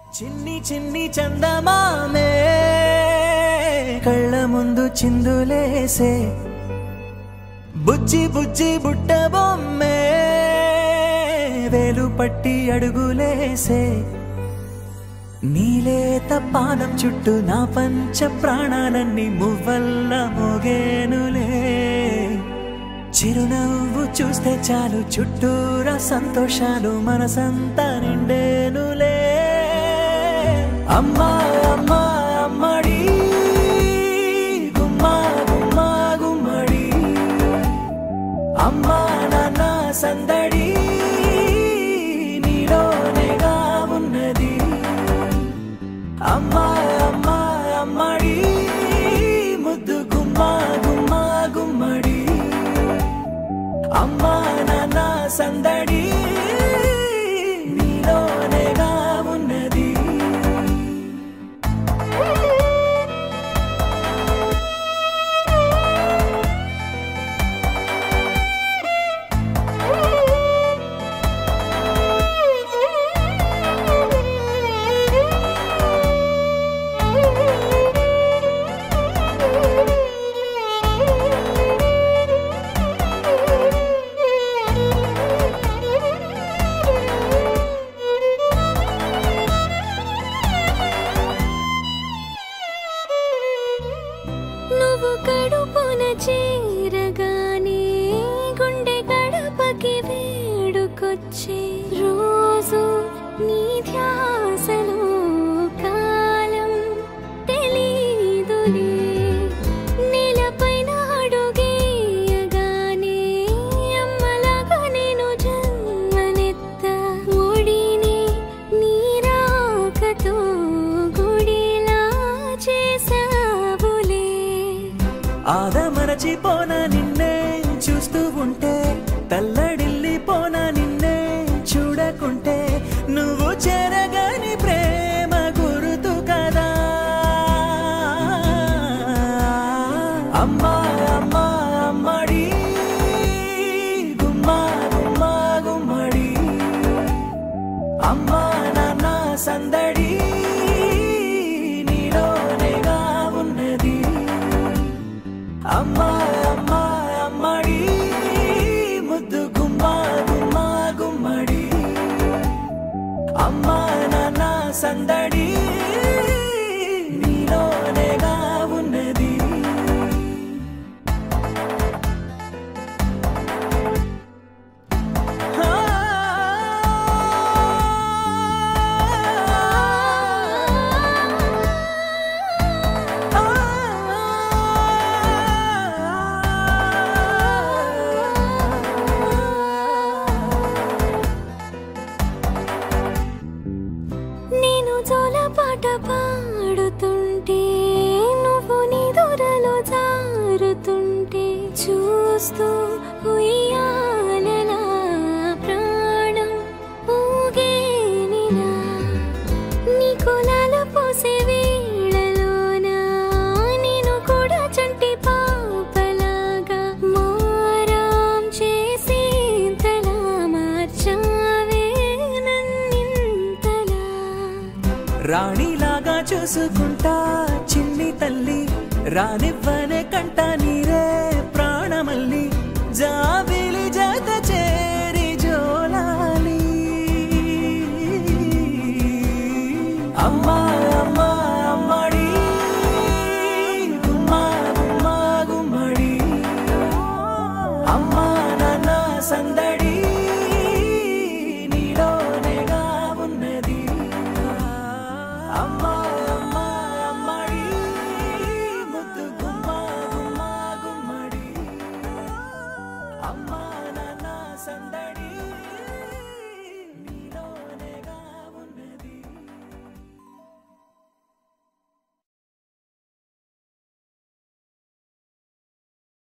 చిన్ని చిన్ని చందమామే కళ్ళ ముందు చిందులేసే బుజ్జి బుజ్జి బుట్ట బొమ్మే వేలు పట్టి అడుగులేసే నీలేత పాదం చుట్టూ నా పంచ ప్రాణాలన్నీ మువ్వల్ల మోగేనులే చిరునవ్వు చూస్తే చాలు చుట్టూరా సంతోషాలు మనసంతా నిండేనులే అమ్మా అమ్మా అమ్మడి గుమ్మా గుమ్మా గుమ్మడి అమ్మా నాన్న సందడి నీలోనేగా ఉన్నది అమ్మా అమ్మా అమ్మడి ముద్దు గుమ్మా గుమ్మా గుమ్మడి అమ్మా నాన్న సందడి నీలోనేగా ఉన్నది నువ్వు కడుపున చేరగానే గుండె గడపకి వేడుకొచ్చే రోజు నీ ధ్యాసలో కాలం తెలీదులే నేలపైన అడుగేయగానే అమ్మలాగా నేను జన్మనెత్త ఒడిని నీ రాకతో గుడిలా చేసావులే ఆదమరచిపోనా నిన్నే చూస్తూ ఉంటే తల్లడిల్లిపోనా నిన్నే చూడకుంటే నువ్వు చెరగని ప్రేమ గురుతు కదా అమ్మా అమ్మా అమ్మడి గుమ్మా గుమ్మా గుమ్మడి అమ్మా నాన్న సందడి నీలోనేగా ఉన్నది అమ్మా అమ్మా అమ్మడి ముద్దు గుమ్మా గుమ్మా గుమ్మడి అమ్మా నాన్న సందడి నీలోనేగా ఉన్నది నేను జోలపాట పాడుతుంటే నువ్వు నీ దూరలో జారుతుంటే చూస్తూ ఉయ్యాలలా ప్రాణం ఊగేనిలా నీ కులాల పోసే వేళలోన నేను కూడా చంటి పాపలాగా మారాం చేసేంతలా మార్చావే నన్నింతలా రాణిలాగా చూసుకుంటా చిన్ని తల్లి రానివ్వనే కంట నీ